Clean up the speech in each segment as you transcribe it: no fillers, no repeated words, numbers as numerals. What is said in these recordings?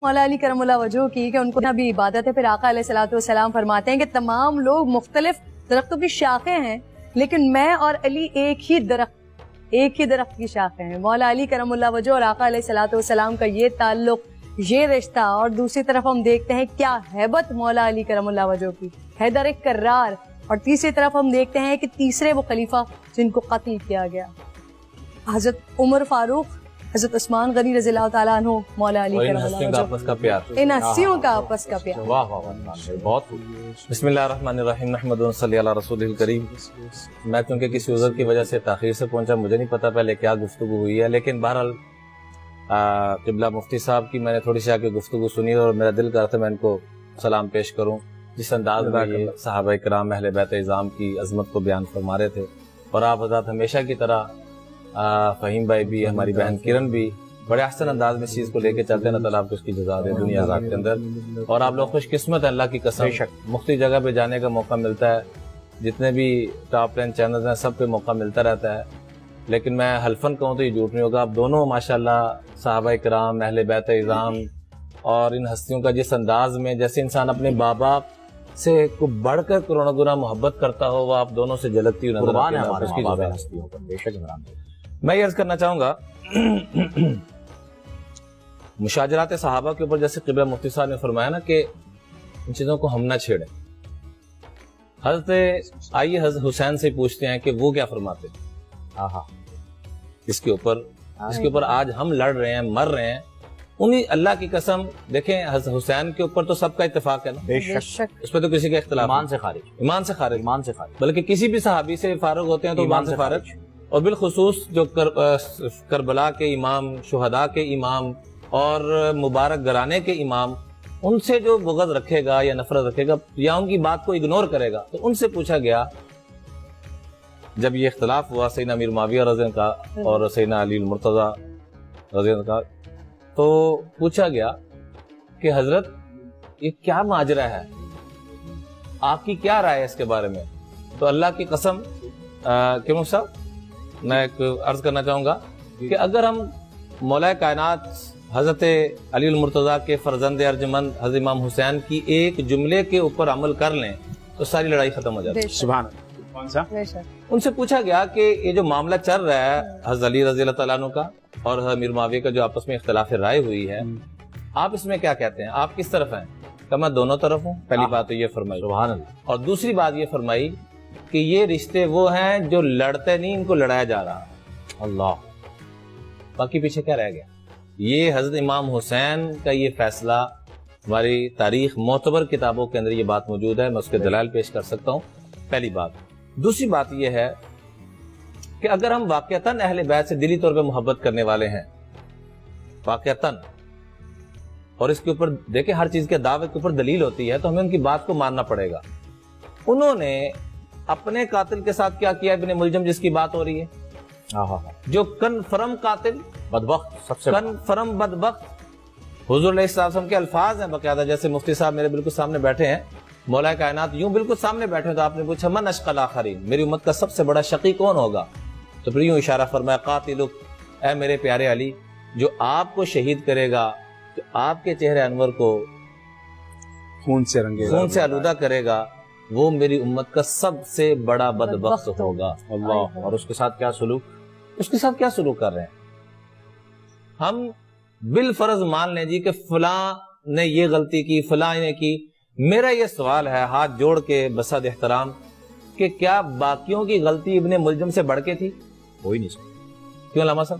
مولا علی کرم اللہ وجہ کی کہ ان کو بھی عبادت ہے. پھر آقا علیہ الصلوۃ والسلام فرماتے ہیں کہ تمام لوگ مختلف درختوں کی شاخیں ہیں لیکن میں اور علی ایک ہی درخت کی شاخیں ہیں. مولا علی کرم اللہ وجہ اور آقا علیہ الصلوۃ والسلام کا یہ تعلق، یہ رشتہ، اور دوسری طرف ہم دیکھتے ہیں کیا ہیبت مولا علی کرم اللہ وجہ کی، حیدر کرار. اور تیسری طرف ہم دیکھتے ہیں کہ تیسرے وہ خلیفہ جن کو قتل کیا گیا، حضرت عمر فاروق، حضرت عثمان غنی رضی اللہ تعالیٰ عنہ، مولا علی کرم اللہ وجہ، آپس کا پیار، ان ہستیوں کا آپس کا پیار. واہ واہ واہ، بہت خوب. بسم اللہ الرحمن الرحیم، نحمد و نصلی علی رسول الکریم. میں چونکہ کسی عذر کی وجہ سے تاخیر سے پہنچا، مجھے نہیں پتا پہلے کیا گفتگو ہوئی ہے، لیکن بہرحال قبلہ مفتی صاحب کی میں نے تھوڑی سی آ کے گفتگو سنی اور میرا دل کر رہا تھا میں ان کو سلام پیش کروں. جس انداز میں یہ صحابہ کرام اہل بیت اعظام کی عظمت کو بیان فرما رہے تھے، اور آپ حضرات ہمیشہ کی طرح فہیم بھائی بھی، ہماری بہن کرن بھی بڑے احسن انداز میں اس چیز کو لے کے چلتے ہیں. اللہ تعالیٰ آپ کو اس کی جزا دے دنیا آخرت کے اندر. اور آپ لوگ خوش قسمت ہیں، اللہ کی قسم. مختلف جگہ پہ جانے کا موقع ملتا ہے، جتنے بھی ٹاپ 10 چینلز ہیں سب پہ موقع ملتا رہتا ہے، لیکن میں حلفاً کہوں تو یہ جھوٹ نہیں ہوگا. آپ دونوں ماشاءاللہ صحابہ کرام اہل بیت اعظام اور ان ہستیوں کا جس انداز میں، جیسے انسان اپنے بابا سے کو بڑھ کر کروڑوں گنا محبت کرتا ہو، وہ آپ دونوں سے جھلکتی ہوئی نظر آتی ہے. میں یہ عرض کرنا چاہوں گا مشاجرات صحابہ کے اوپر جیسے قبلہ مفتی صاحب نے فرمایا نا کہ ان چیزوں کو ہم نہ چھیڑیں. آئیے حضرت حسین سے پوچھتے ہیں کہ وہ کیا فرماتے ہیں اس کے اوپر آج ہم لڑ رہے ہیں، مر رہے ہیں. انہی اللہ کی قسم دیکھیں، حضرت حسین کے اوپر تو سب کا اتفاق ہے نا، بے شک اس پہ تو کسی کا اختلاف، ایمان سے خارج، بلکہ کسی بھی صحابی سے فارغ ہوتے ہیں تو ایمان سے خارج. اور بالخصوص جو کربلا کے امام، شہداء کے امام اور مبارک گرانے کے امام، ان سے جو بغض رکھے گا یا نفرت رکھے گا یا ان کی بات کو اگنور کرے گا، تو ان سے پوچھا گیا جب یہ اختلاف ہوا سیدنا امیر معاویہ رضی اللہ عنہ کا اور سیدنا علی المرتضیٰ رضی اللہ عنہ کا، تو پوچھا گیا کہ حضرت یہ کیا ماجرا ہے، آپ کی کیا رائے ہے اس کے بارے میں؟ تو اللہ کی قسم کیوں صاحب میں ایک عرض کرنا چاہوں گا کہ اگر ہم مولا کائنات حضرت علی المرتضیٰ کے فرزند ارجمند حضرت امام حسین کی ایک جملے کے اوپر عمل کر لیں تو ساری لڑائی ختم ہو جاتی ہے. سبحان اللہ. کون سا؟ ان سے پوچھا گیا کہ یہ جو معاملہ چل رہا ہے حضرت علی رضی اللہ تعالیٰ عنہ کا اور حضرت امیر معاویہ کا جو آپس میں اختلاف رائے ہوئی ہے، آپ اس میں کیا کہتے ہیں، آپ کس طرف ہیں؟ کہ میں دونوں طرف ہوں. پہلی بات تو یہ فرمائی، سبحان اللہ. اور دوسری بات یہ فرمائی کہ یہ رشتے وہ ہیں جو لڑتے نہیں، ان کو لڑایا جا رہا. اللہ. باقی پیچھے کیا رہ گیا؟ یہ حضرت امام حسین کا یہ فیصلہ ہماری تاریخ معتبر کتابوں کے اندر یہ بات موجود ہے، میں اس کے دلائل پیش کر سکتا ہوں. پہلی بات. دوسری بات یہ ہے کہ اگر ہم واقعتاً اہل بیت سے دلی طور پہ محبت کرنے والے ہیں، واقعتاً، اور اس کے اوپر دیکھیں ہر چیز کے دعوے کے اوپر دلیل ہوتی ہے، تو ہمیں ان کی بات کو ماننا پڑے گا. انہوں نے اپنے قاتل کے ساتھ کیا کیا؟ ابن ملجم جس کی بات ہو رہی ہے، جو کنفرم قاتل، بدبخت، سب سے کنفرم بدبخت. حضور علیہ السلام کے الفاظ ہیں باقاعدہ، جیسے مفتی صاحب میرے بالکل سامنے بیٹھے ہیں، مولا کائنات یوں بالکل سامنے بیٹھے ہیں، تو آپ نے پوچھا من اشقى الاخرین، میری امت کا سب سے بڑا شقی کون ہوگا؟ تو پھر یوں اشارہ فرمایا قاتلک، اے میرے پیارے علی، جو آپ کو شہید کرے گا، جو آپ کے چہرے انور کو خون سے آلودہ کرے گا، وہ میری امت کا سب سے بڑا بدبخت ہوگا. اللہ. اور اس کے ساتھ کیا سلوک کر رہے ہیں؟ ہم بالفرض مان لیں جی کہ فلاں نے یہ غلطی کی، فلاں نے کی. میرا یہ سوال ہے ہاتھ جوڑ کے بصد احترام کہ کیا باقیوں کی غلطی ابن ملجم سے بڑھ کے تھی؟ کوئی نہیں سکتا. کیوں علامہ صاحب؟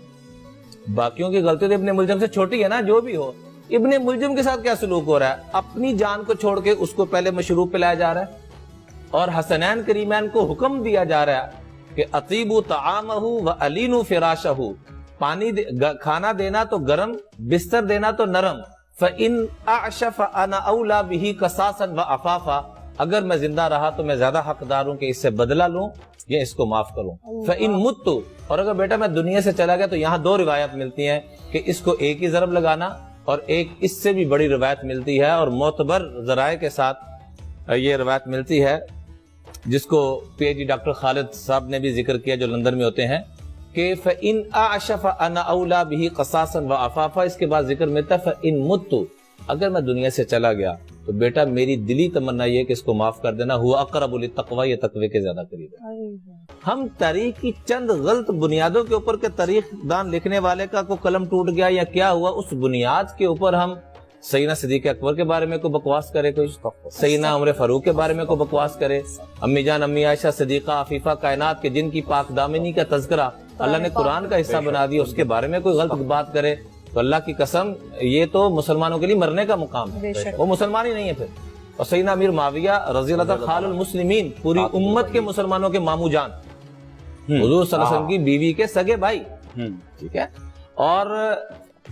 باقیوں کی غلطی تو ابن ملجم سے چھوٹی ہے نا. جو بھی ہو، ابن ملجم کے ساتھ کیا سلوک ہو رہا ہے؟ اپنی جان کو چھوڑ کے اس کو پہلے مشروب پلایا جا رہا ہے، اور حسنین کریمین کو حکم دیا جا رہا ہے کہ اطیبوا طعامہ وَأَلِینُوا فِرَاشَہُ، پانی کھانا دینا تو گرم، بستر دینا تو نرم. فَإِنْ أَعْشَ فَأَنَا أَوْلَى بِهِ قَصَاصًا وَعَفَافًا، اگر میں زندہ رہا تو میں زیادہ حقدار ہوں کہ اس سے بدلہ لوں یا اس کو معاف کروں. فَإِنْ مُتُّ، اور اگر بیٹا میں دنیا سے چلا گیا، تو یہاں دو روایت ملتی ہیں کہ اس کو ایک ہی ضرب لگانا، اور ایک اس سے بھی بڑی روایت ملتی ہے اور معتبر ذرائع کے ساتھ یہ روایت ملتی ہے، جس کو پی ایچ ڈی ڈاکٹر خالد صاحب نے بھی ذکر کیا جو لندن میں ہوتے ہیں، کہ فَإِنْ أَعْشَ فَأَنَا أَوْلَى بِهِ قَصَاصًا وَعَفَافًا. اس کے بعد ذکر ملتا ہے فَإِنْ مُتُّ، اگر میں دنیا سے چلا گیا تو بیٹا میری دلی تمنا یہ کہ اس کو معاف کر دینا، ہوا اقرب للتقوی، یہ تقوی کے زیادہ قریب ہے۔ ہم تاریخ کی چند غلط بنیادوں کے اوپر کہ تاریخ دان لکھنے والے کا کوئی قلم ٹوٹ گیا یا کیا ہوا، اس بنیاد کے اوپر ہم سیدنا صدیق اکبر کے بارے میں کوئی بکواس کرے، کوئی سیدنا عمر فاروق کے بارے میں کوئی بکواس کرے، امی جان امی عائشہ صدیقہ عفیفہ کائنات کے جن کی پاک دامنی کا تذکرہ اللہ نے قرآن کا حصہ بنا دیا، اس کے بارے میں کوئی غلط بات کرے تو اللہ کی قسم یہ تو مسلمانوں کے لیے مرنے کا مقام ہے، وہ مسلمان ہی نہیں ہے پھر۔ اور سیدنا امیر معاویہ رضی اللہ عنہ خال المسلمین، پوری امت کے مسلمانوں کے ماموں جان، حضور صلی اللہ علیہ وسلم کی بیوی کے سگے بھائی، ٹھیک ہے۔ اور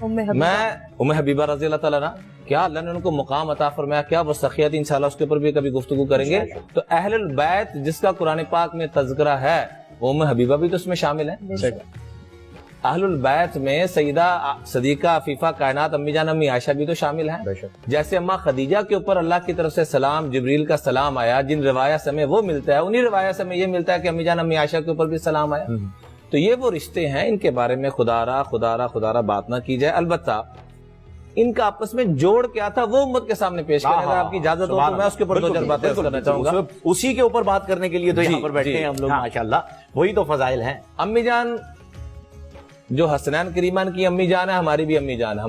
میں ام حبیبہ رضی اللہ تعالیٰ عنہ، کیا اللہ نے ان کو مقام عطا فرمایا، کیا وہ سخیہ تھی، انشاءاللہ اس کے اوپر بھی کبھی گفتگو کریں گے۔ تو اہل البیت جس کا قرآن پاک میں تذکرہ ہے، وہ ام حبیبہ بھی تو اس میں شامل ہے۔ اہل البیت میں سیدہ صدیقہ عفیفہ کائنات امی جان امی عائشہ بھی تو شامل ہیں۔ جیسے اماں خدیجہ کے اوپر اللہ کی طرف سے سلام جبریل کا سلام آیا، جن روایات سے ہمیں وہ ملتا ہے، انہی روایات سے ہمیں یہ ملتا ہے کہ امی جان امی عائشہ کے اوپر بھی سلام آیا۔ تو یہ وہ رشتے ہیں، ان کے بارے میں خدا را بات نہ کی جائے۔ البتہ ان کا آپس میں جوڑ کیا تھا وہ امت کے سامنے پیش کرنے کا آپ کی اجازت ہو تو میں اس کے اوپر دو چار باتیں کرنا چاہوں گا۔ اسی کے اوپر بات کرنے کے لیے تو یہاں پر بیٹھے ہیں ہم لوگ، ماشاءاللہ وہی تو فضائل ہیں۔ امی جان جو حسنین کریمان کی امی جان ہے، ہماری بھی امی جان ہے،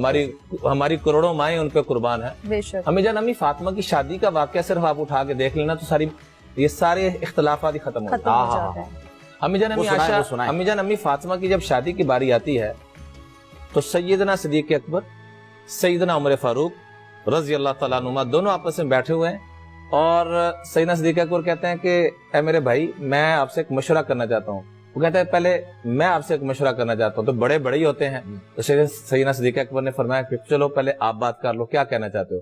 ہماری کروڑوں مائیں ان پہ قربان ہیں۔ امی جان امی فاطمہ کی شادی کا واقعہ صرف آپ اٹھا کے دیکھ لینا تو یہ سارے اختلافات ہی ختم ہو جاتے ہیں۔ امی جان امی عائشہ، امی جان امی فاطمہ کی جب شادی کی باری آتی ہے تو سیدنا صدیق اکبر، سیدنا عمر فاروق رضی اللہ تعالیٰ عنہما دونوں آپس میں بیٹھے ہوئے ہیں، اور سیدنا صدیق اکبر کہتے ہیں کہ اے میرے بھائی میں آپ سے ایک مشورہ کرنا چاہتا ہوں۔ وہ کہتا ہے پہلے میں آپ سے ایک مشورہ کرنا چاہتا ہوں، تو بڑے بڑے ہی ہوتے ہیں۔ تو سیدنا صدیق اکبر نے فرمایا کہ چلو پہلے آپ بات کر لو، کیا کہنا چاہتے ہو؟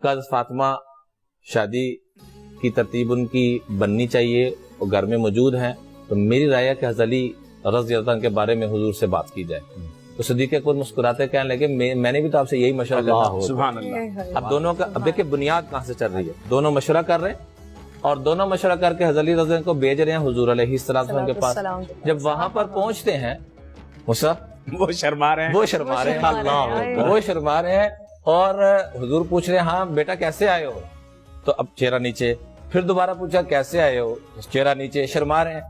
کہا فاطمہ شادی کی ترتیب ان کی بننی چاہیے، وہ گھر میں موجود ہیں، تو میری رائے ہے کہ حضرت علی رضی اللہ عنہ کے بارے میں حضور سے بات کی جائے۔ تو صدیق اکبر مسکراتے کہنے لگے میں نے بھی تو آپ سے یہی مشورہ کرنا۔ سبحان اللہ۔ اب دونوں کا اب دیکھیں بنیاد کہاں سے چل رہی ہے، دونوں مشورہ کر رہے ہیں اور دونوں مشورہ کر کے حضرت علی رضی اللہ عنہ کو بھیج رہے ہیں حضور علیہ السلام کے پاس۔ جب وہاں پر پہنچتے ہیں وہ شرما رہے ہیں اور حضور پوچھ رہے ہیں ہاں بیٹا کیسے آئے ہو؟ تو اب چہرہ نیچے، پھر دوبارہ پوچھا کیسے آئے ہو، چہرہ نیچے، شرما رہے ہیں۔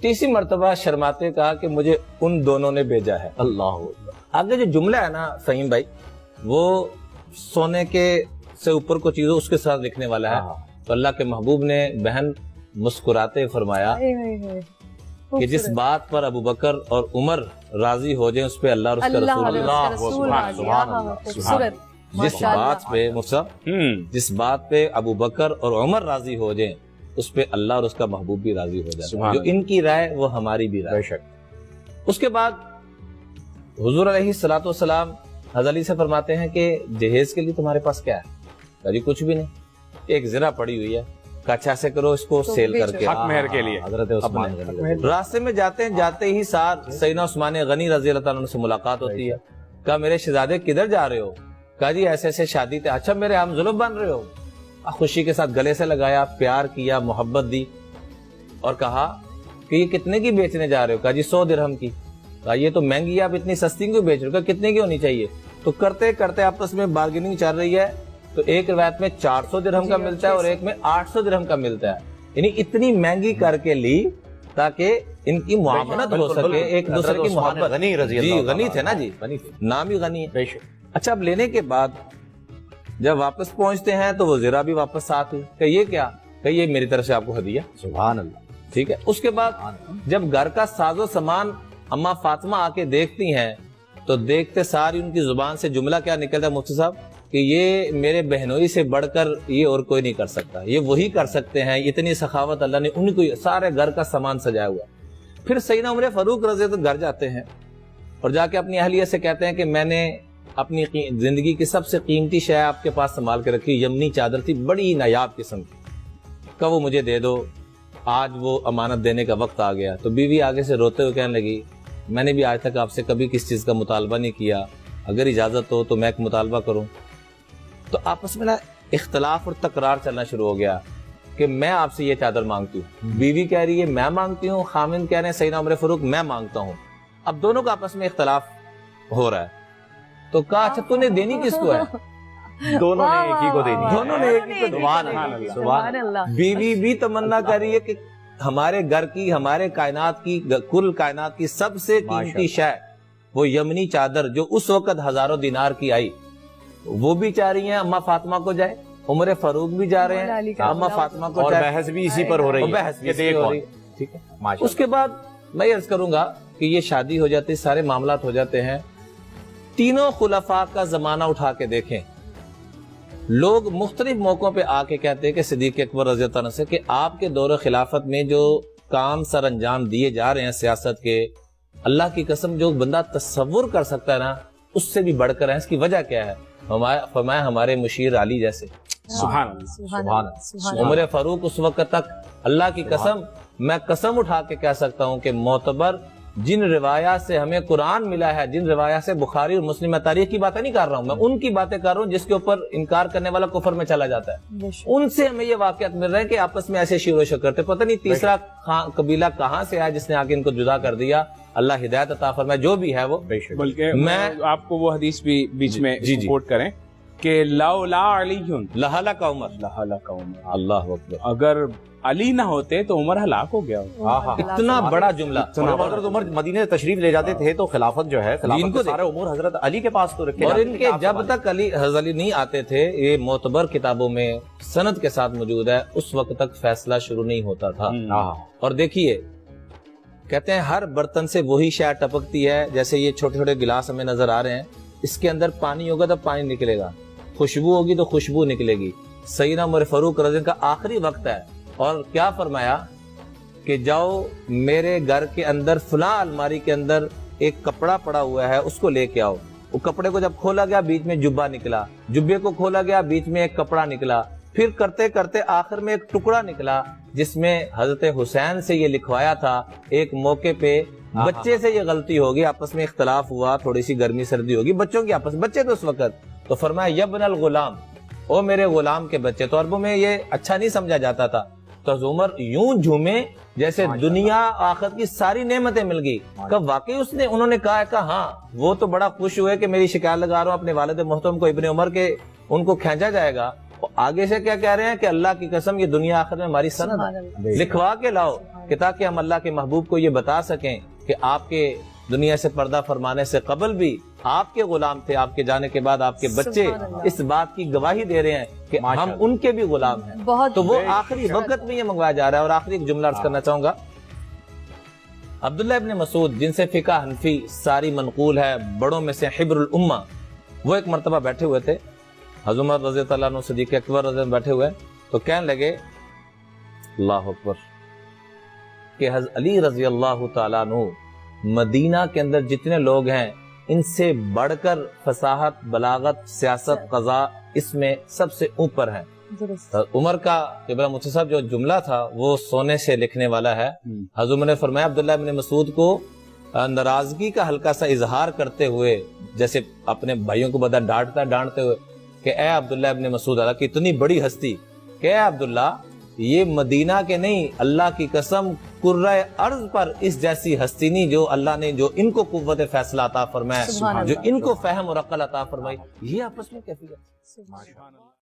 تیسری مرتبہ شرماتے کہا کہ مجھے ان دونوں نے بھیجا ہے۔ اللہ آگے جو جملہ ہے نا فہیم بھائی، وہ سونے کے سے اوپر کو چیزوں اس کے ساتھ لکھنے والا ہے۔ تو اللہ کے محبوب نے بہن مسکراتے فرمایا کہ جس بات پر ابو بکر اور عمر راضی ہو جائیں اس پہ اللہ اور اس کا رسول، جس بات پہ ابو بکر اور عمر راضی ہو جائیں اس پہ اللہ اور اس کا محبوب بھی راضی ہو جائے، جو ان کی رائے وہ ہماری بھی رائے۔ اس کے بعد حضور علیہ الصلوۃ والسلام حضرت علی سے فرماتے ہیں کہ جہیز کے لیے تمہارے پاس کیا ہے؟ کچھ بھی نہیں، ایک زرہ پڑی ہوئی ہے، اچھا سے کرو اس کو سیل کر کے، حق مہر کے لیے۔ حضرت عثمان راستے میں جاتے ہی ساتھ سیدنا عثمان غنی رضی اللہ تعالیٰ عنہ سے ملاقات ہوتی ہے۔ کہا میرے شہزادے کدھر جا رہے ہو؟ کہا جی ایسے ایسے شادی تھے۔ اچھا میرے ہم ظلم بن رہے ہو؟ خوشی کے ساتھ گلے سے لگایا، پیار کیا، محبت دی، اور کہا کہ یہ کتنے کی بیچنے جا رہے ہو؟ کہا جی 100 درہم کی۔ کہا یہ تو مہنگی ہے، آپ اتنی سستی کیوں بیچ رہے ہو؟ کہا کتنے کی ہونی چاہیے؟ تو کرتے کرتے آپس میں بارگیننگ چل رہی ہے، تو ایک روایت میں 400 درہم کا ملتا ہے اور ایک میں 800 درہم کا ملتا ہے، یعنی اتنی مہنگی کر کے لی تاکہ ان کی معاونت ہو سکے، ایک دوسرے کی محبت۔ غنی رضی جی اللہ غنی تھے نا جی، نام ہی غنی ہے۔ اچھا اب لینے کے بعد جب واپس پہنچتے ہیں تو وہ زرہ بھی واپس ساتھ ہوئی کہ یہ کیا؟ کہ یہ میری طرف سے آپ کو ہدیہ۔ سبحان اللہ۔ ٹھیک ہے۔ اس کے بعد جب گھر کا ساز و سامان اما فاطمہ آ کے دیکھتی ہیں تو دیکھتے ساری ان کی زبان سے جملہ کیا نکلتا ہے مفتی صاحب کہ یہ میرے بہنوئی سے بڑھ کر یہ اور کوئی نہیں کر سکتا، یہ وہی کر سکتے ہیں، اتنی سخاوت اللہ نے ان کو، سارے گھر کا سامان سجایا ہوا۔ پھر سیدنا عمر فاروق رضی اللہ عنہ گھر جاتے ہیں اور جا کے اپنی اہلیہ سے کہتے ہیں کہ میں نے اپنی زندگی کی سب سے قیمتی شے آپ کے پاس سنبھال کے رکھی، یمنی چادر تھی، بڑی نایاب قسم کی، کہ وہ مجھے دے دو، آج وہ امانت دینے کا وقت آ گیا۔ تو بیوی آگے سے روتے ہوئے کہنے لگی میں نے بھی آج تک آپ سے کبھی کس چیز کا مطالبہ نہیں کیا، اگر اجازت ہو تو میں ایک مطالبہ کروں۔ تو آپس میں نا اختلاف اور تکرار چلنا شروع ہو گیا کہ میں آپ سے یہ چادر مانگتی ہوں، بیوی کہہ رہی ہے میں مانگتی ہوں، خامند کہہ رہے ہیں سیدنا عمر فاروق میں مانگتا ہوں۔ اب دونوں کا آپس میں اختلاف ہو رہا ہے۔ تو کہا اچھا تو نے دینی کس کو ہے؟ دونوں نے ایک ہی کو دے دی، دونوں نے ایک ہی کو دے دی۔ سبحان اللہ۔ بیوی بھی تمنا کر رہی ہے کہ ہمارے گھر کی، ہمارے کائنات کی، کل کائنات کی سب سے قیمتی شے وہ یمنی چادر جو اس وقت ہزاروں دینار کی آئی، وہ بھی چاہ رہی ہیں اما فاطمہ کو جائے، عمر فاروق بھی جا رہے ہیں اما فاطمہ کو اور جائے، بحث بھی اسی پر ہو رہی ہے، بحث بھی کہ دیکھ ہو کون۔ رہی ہے۔ ٹھیک ہے، ماشاء اس کے بعد میں یہ عرض کروں گا کہ یہ شادی ہو جاتی، سارے معاملات ہو جاتے ہیں، تینوں خلفاء کا زمانہ اٹھا کے دیکھیں، لوگ مختلف موقعوں پہ آ کے کہتے ہیں کہ صدیق اکبر رضی اللہ عنہ سے کہ آپ کے دور خلافت میں جو کام سر انجام دیے جا رہے ہیں سیاست کے، اللہ کی قسم جو بندہ تصور کر سکتا ہے نا اس سے بھی بڑھ کر ہے، اس کی وجہ کیا ہے؟ فرمایا ہمارے مشیر علی جیسے، سبحان اللہ، سبحان سبحان اللہ۔ عمر فاروق اس وقت تک، اللہ کی قسم میں قسم اٹھا کے کہہ سکتا ہوں کہ معتبر جن روایات سے ہمیں قرآن ملا ہے، جن روایات سے بخاری اور مسلم، میں تاریخ کی باتیں نہیں کر رہا ہوں، میں ان کی باتیں کر رہا ہوں جس کے اوپر انکار کرنے والا کفر میں چلا جاتا ہے، ان سے ہمیں یہ واقعات مل رہے ہیں کہ آپس میں ایسے شیر و شر کرتے، پتہ نہیں تیسرا قبیلہ کہاں سے آیا جس نے آگے ان کو جدا کر دیا، اللہ ہدایت عطا فرمائے، جو بھی ہے وہ۔ بلکہ میں آپ کو وہ حدیث بھی بیچ میں کوٹ کریں کہ لولا علی لہلک عمر، لہلک عمر، اللہ اکبر، اگر علی نہ ہوتے تو عمر ہلاک ہو گیا ہوتا۔ اتنا بڑا جملہ۔ حضرت عمر مدینے سے تشریف لے جاتے تھے تو خلافت جو ہے، ان خلافت کو کے سارے امور حضرت علی کے پاس تو رکھے اور جاتے ان تھے کے کہ آپ جب سنبھالیں۔ تک حضرت علی نہیں آتے تھے، یہ معتبر کتابوں میں سند کے ساتھ موجود ہے، اس وقت تک فیصلہ شروع نہیں ہوتا تھا۔ اور دیکھیے کہتے ہیں ہر برتن سے وہی شے ٹپکتی ہے، جیسے یہ چھوٹے چھوٹے گلاس ہمیں نظر آ رہے ہیں، اس کے اندر پانی ہوگا تو پانی نکلے گا، خوشبو ہوگی تو خوشبو نکلے گی۔ سیدنا عمر فاروق رضی اللہ عنہ کا آخری وقت ہے اور کیا فرمایا کہ جاؤ میرے گھر کے اندر فلاں الماری کے اندر ایک کپڑا پڑا ہوا ہے، اس کو لے کے آؤ۔ وہ کپڑے کو جب کھولا گیا بیچ میں جبہ نکلا، جبے کو کھولا گیا بیچ میں ایک کپڑا نکلا، پھر کرتے کرتے آخر میں ایک ٹکڑا نکلا جس میں حضرت حسین سے یہ لکھوایا تھا، ایک موقع پہ بچے سے یہ غلطی ہوگی، آپس میں اختلاف ہوا، تھوڑی سی گرمی سردی ہوگی بچوں کی آپس، بچے تو اس وقت، تو فرمایا یبن الغلام، او میرے غلام کے بچے۔ تو عربوں میں یہ اچھا نہیں سمجھا جاتا تھا، تو عمر یوں جھومے جیسے دنیا آخرت کی ساری نعمتیں مل گئی۔ کہ واقعی انہوں نے کہا کہ ہاں وہ تو بڑا خوش ہوئے کہ میری شکایت لگا رہا ہوں اپنے والد محترم کو ابن عمر کے، ان کو کھینچا جائے گا۔ آگے سے کیا کہہ رہے ہیں کہ اللہ کی قسم یہ دنیا آخرت میں ہماری سند ہے، لکھوا کے لاؤ کہ تاکہ ہم اللہ کے محبوب کو یہ بتا سکیں کہ آپ کے دنیا سے پردہ فرمانے سے قبل بھی آپ کے غلام تھے، آپ کے جانے کے بعد آپ کے بچے اس بات کی گواہی دے رہے ہیں کہ ہم ان کے بھی غلام ہیں۔ تو وہ آخری وقت میں یہ منگوایا جا رہا ہے۔ اور آخری ایک جملہ عرض کرنا چاہوں گا، عبداللہ ابن مسعود جن سے فقہ حنفی ساری منقول ہے، بڑوں میں سے حبر الامہ، وہ ایک مرتبہ بیٹھے ہوئے تھے، حضرت عمر رضی اللہ عنہ صدیق اکبر رضی اللہ عنہ بیٹھے ہوئے، تو کہنے لگے اللہ اکبر کہ حضرت علی رضی اللہ تعالیٰ عنہ مدینہ کے اندر جتنے لوگ ہیں ان سے بڑھ کر فصاحت، بلاغت، سیاست، قضاء اس میں سب سے اوپر ہیں۔ عمر کا قبلہ متصب جو جملہ تھا وہ سونے سے لکھنے والا ہے۔ حضرت عمر نے فرمایا عبداللہ ابن مسعود کو ناراضگی کا ہلکا سا اظہار کرتے ہوئے، جیسے اپنے بھائیوں کو بتا ڈانٹتے ہوئے کہ اے عبداللہ ابن مسعود، اللہ کی اتنی بڑی ہستی کہ اے عبداللہ یہ مدینہ کے نہیں، اللہ کی قسم کرۂ ارض پر اس جیسی ہستی نہیں جو اللہ نے، جو ان کو قوت فیصلہ عطا فرمایا، جو ان کو فہم اور عقل عطا فرمائی، یہ آپس میں کیفیت۔